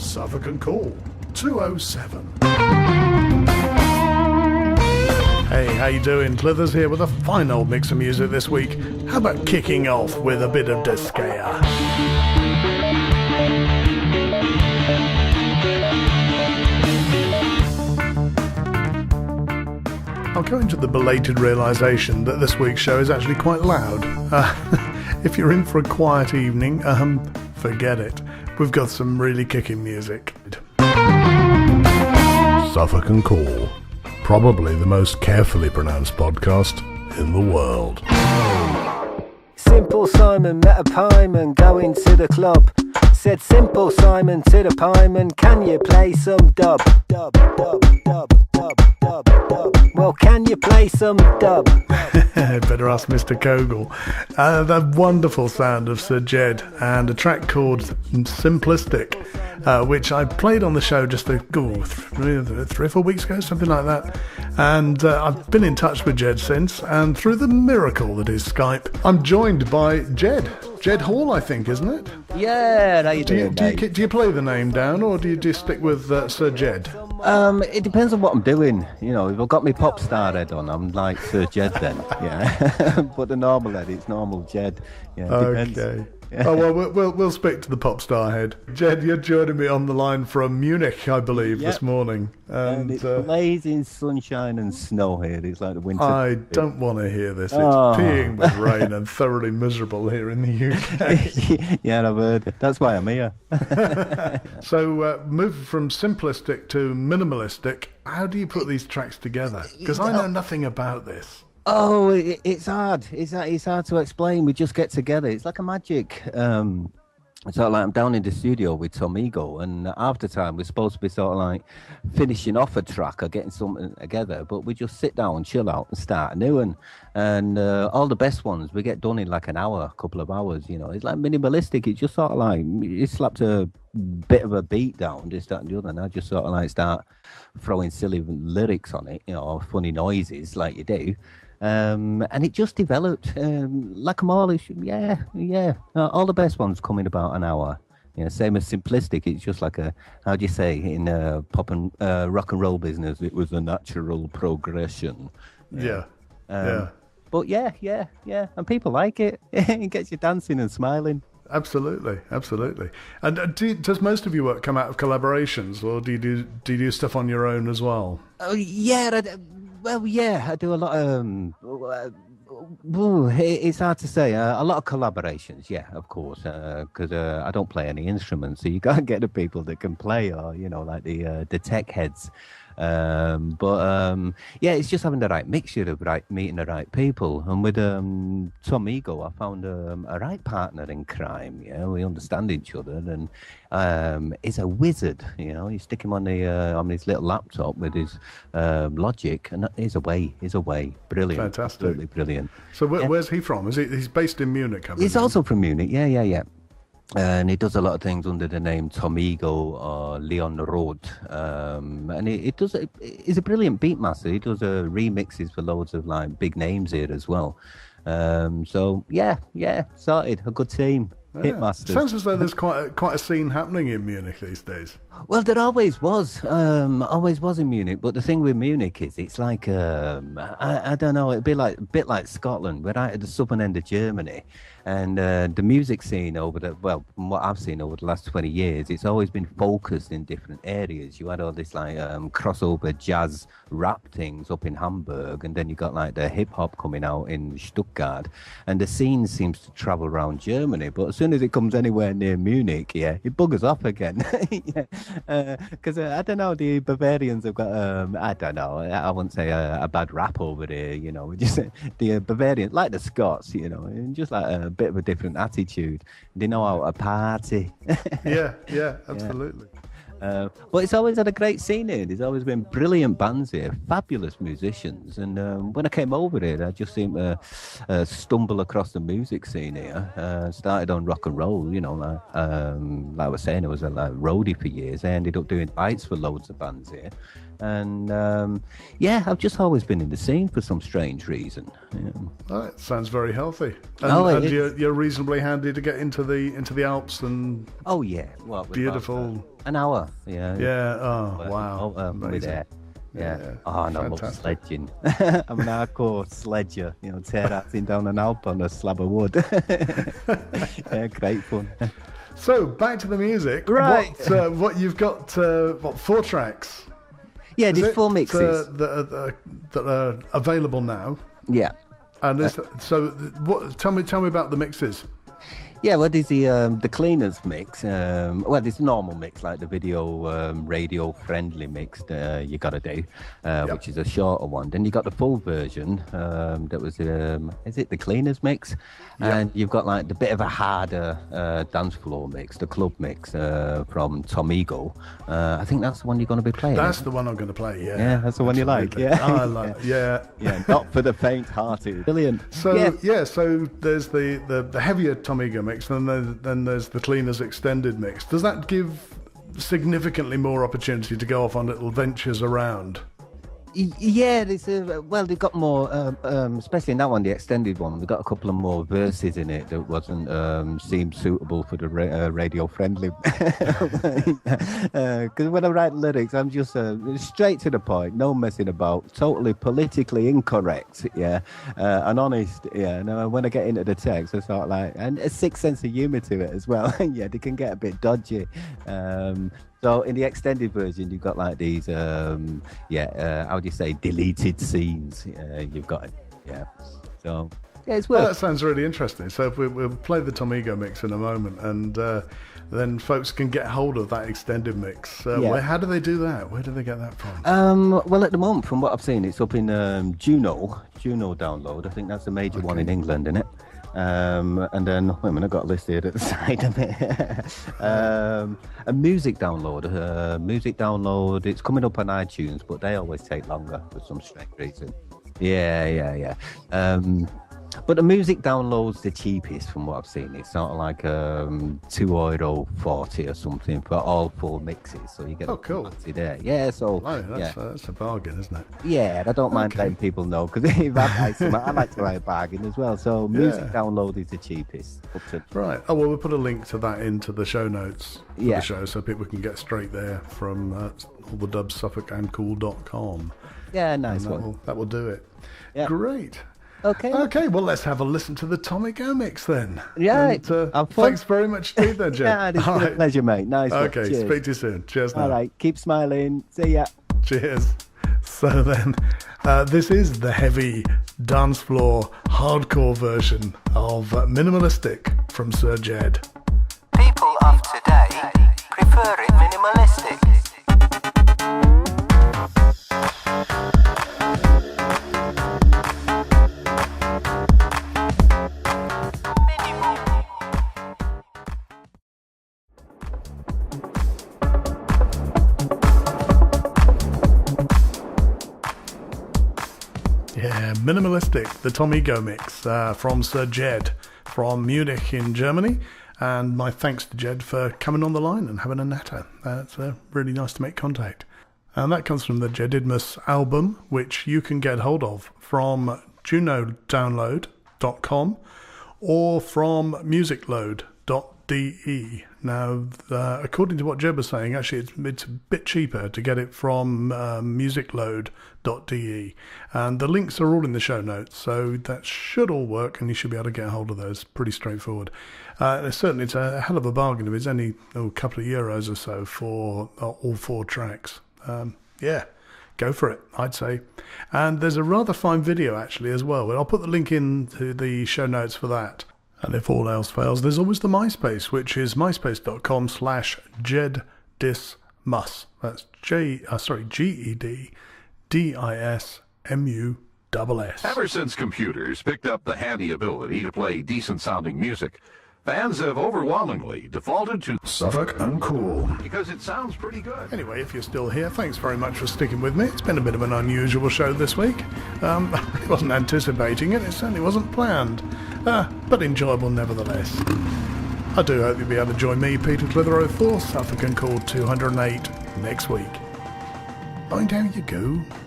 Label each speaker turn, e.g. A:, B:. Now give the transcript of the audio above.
A: Suffolk N Cool 207. Hey, how you doing? Clithers here with a fine old mix of music this week. How about kicking off with a bit of Descaya? I'm coming to the belated realisation that this week's show is actually quite loud. If you're in for a quiet evening, forget it. We've got some really kicking music. Suffolk N Cool, probably the most carefully pronounced podcast in the world.
B: Simple Simon met a pieman going to the club. Said Simple Simon to the pieman, can you play some dub? Dub, dub, dub, dub, dub, dub. Well, can you play some dub?
A: Better ask Mr. Kogel. The wonderful sound of Sir Ged and a track called Simplistic, which I played on the show just 3 or 4 weeks ago, something like that. And I've been in touch with Ged since, and through the miracle that is Skype, I'm joined by Ged. Ged Hall, I think, isn't it?
B: Yeah, how you doing,
A: do you play the name down, or do you just stick with Sir Ged?
B: It depends on what I'm doing. You know, if I've got my pop star head on, I'm like Sir Ged then. Yeah, but the normal head, it's normal Ged. Yeah, depends.
A: Okay. Oh well, we'll speak to the pop star head. Ged, you're joining me on the line from Munich, I believe, this morning.
B: And it's blazing sunshine and snow here. It's like the winter.
A: I don't want to hear this. It's peeing with rain and thoroughly miserable here in the UK.
B: Yeah, I've heard it. That's why I'm here.
A: So, move from simplistic to minimalistic. How do you put these tracks together? Because I know nothing about this.
B: Oh, it's hard. It's hard to explain. We just get together. It's like a magic. Sort of like I'm down in the studio with Tom Ego, and after time we're supposed to be sort of like finishing off a track or getting something together, but we just sit down, chill out, and start a new one. And all the best ones we get done in like an hour, a couple of hours. You know, it's like minimalistic. It's just sort of like you slapped a bit of a beat down, this, that, and the other, and I just sort of like start throwing silly lyrics on it, you know, or funny noises like you do. And it just developed like a more, all the best ones come in about an hour. You know, same as simplistic. It's just like how do you say in pop and rock and roll business? It was a natural progression.
A: Yeah.
B: But yeah, and people like it. It gets you dancing and smiling.
A: Absolutely. And does most of your work come out of collaborations, or do you do stuff on your own as well?
B: Oh yeah. I do a lot of. It's hard to say. A lot of collaborations, yeah, of course, because I don't play any instruments, so you can't get the people that can play, or you know, like the tech heads. Yeah, it's just having the right mixture of meeting the right people. And with Tom Ego, I found a right partner in crime. Yeah, we understand each other, and he's a wizard. You know, you stick him on his little laptop with his Logic, and he's away. Brilliant,
A: fantastic,
B: absolutely brilliant.
A: So where's he from? He's based in Munich?
B: He's also from Munich. Yeah. And he does a lot of things under the name Tom Ego or Leon Roth. And he's a brilliant beatmaster. He does remixes for loads of like big names here as well. So yeah, sorted. A good team. Hitmasters.
A: Sounds as though there's quite a scene happening in Munich these days.
B: Well, there always was in Munich. But the thing with Munich is, it's like I don't know. It'd be like a bit like Scotland. We're right at the southern end of Germany, and the music scene from what I've seen over the last 20 years, it's always been focused in different areas. You had all this like crossover jazz rap things up in Hamburg, and then you got like the hip hop coming out in Stuttgart, and the scene seems to travel around Germany. But as soon as it comes anywhere near Munich, it buggers off again. Because I don't know, the Bavarians have got I don't know, I wouldn't say a bad rap over there, you know, just the Bavarians, like the Scots, you know, and just like a bit of a different attitude. They know how to party.
A: yeah, absolutely.
B: But it's always had a great scene here. There's always been brilliant bands here, fabulous musicians. And when I came over here, I just seemed to stumble across the music scene here. Started on rock and roll, you know, like I was saying, I was a roadie for years. I ended up doing lights for loads of bands here. And yeah, I've just always been in the scene for some strange reason.
A: Oh, it sounds very healthy. And,
B: Oh,
A: you're reasonably handy to get into the Alps and
B: oh yeah, what,
A: beautiful.
B: an hour. Yeah.
A: Yeah. Oh wow.
B: We're there. Yeah. Oh, no, I love sledging. I'm an hardcore sledger. You know, tear-acting down an Alp on a slab of wood. Yeah, great fun.
A: So back to the music.
B: Right.
A: What you've got? What, 4 tracks?
B: Yeah, there's 4 mixes
A: that are available now.
B: Yeah.
A: And so, what? Tell me about the mixes.
B: Yeah, well, there's the cleaners mix. Well, there's normal mix, like the video radio-friendly mix you got to do, which is a shorter one. Then you got the full version that was, is it the cleaners mix? Yep. And you've got like the bit of a harder dance floor mix, the club mix from Tomigo. I think that's the one you're going to be playing.
A: That's the one I'm going to play, yeah.
B: Yeah, that's the one you like, yeah.
A: Oh, I like, yeah.
B: Yeah, not for the faint-hearted. Brilliant.
A: So, so there's the heavier Tomigo mix, and then there's the cleaners extended mix. Does that give significantly more opportunity to go off on little ventures around?
B: Yeah, well, they've got more, especially in that one, the extended one. We've got a couple of more verses in it that wasn't seemed suitable for the radio friendly. Because when I write lyrics, I'm just straight to the point, no messing about, totally politically incorrect, yeah, and honest, yeah. And when I get into the text, I start like, and a sick sense of humour to it as well. Yeah, they can get a bit dodgy. So in the extended version, you've got like these, how do you say, deleted scenes. You've got, So yeah, it's worth.
A: Well, that sounds really interesting. So if we'll play the Tomigo mix in a moment, and then folks can get hold of that extended mix. How do they do that? Where do they get that from?
B: Well, at the moment, from what I've seen, it's up in Juno download. I think that's the major one in England, isn't it? And then, wait a minute, I've got a list here at the side of it. A music download, it's coming up on iTunes, but they always take longer for some strange reason. Yeah. But the music download's the cheapest from what I've seen. It's sort of like €2.40 or something for all 4 mixes. So you get
A: cool.
B: There. Yeah, so
A: that's a bargain, isn't it?
B: Yeah, I don't mind letting people know, because if I like to buy a bargain as well. So music download is the cheapest.
A: Right. Oh, well, we'll put a link to that into the show notes for the show, so people can get straight there from all the dubs, soffolkandcool.com.
B: Yeah, nice one.
A: That will do it.
B: Yeah.
A: Great.
B: Okay,
A: well, let's have a listen to the Tomigo mix then.
B: Yeah.
A: And, thanks very much indeed then, Jed.
B: Yeah, it's been a pleasure, mate. Nice one.
A: Okay, speak to you soon. Cheers now.
B: All right, keep smiling. See ya.
A: Cheers. So then, this is the heavy dance floor hardcore version of Minimalistic from Sir Ged.
C: People of today prefer it minimalistic.
A: Yeah, Minimalistic, the Tomigo mix from Sir Ged from Munich in Germany. And my thanks to Ged for coming on the line and having a natter. It's really nice to make contact. And that comes from the GEDDISMUUS album, which you can get hold of from junodownload.com or from musicload.de. Now, according to what Jeb was saying, actually it's a bit cheaper to get it from musicload.de. And the links are all in the show notes, so that should all work, and you should be able to get hold of those. Pretty straightforward. Certainly, it's a hell of a bargain if it's only a couple of euros or so for all 4 tracks. Go for it, I'd say. And there's a rather fine video, actually, as well. I'll put the link into the show notes for that. And if all else fails, there's always the MySpace, which is myspace.com/GEDDISMUUS. That's GEDDISMUUS.
D: Ever since computers picked up the handy ability to play decent-sounding music, fans have overwhelmingly defaulted to
A: Suffolk N Cool,
D: because it sounds pretty good.
A: Anyway, if you're still here, thanks very much for sticking with me. It's been a bit of an unusual show this week. I wasn't anticipating it. It certainly wasn't planned. But enjoyable nevertheless. I do hope you'll be able to join me, PETE CLITHEROE, for Suffolk N Cool 208 next week. Mind how you go.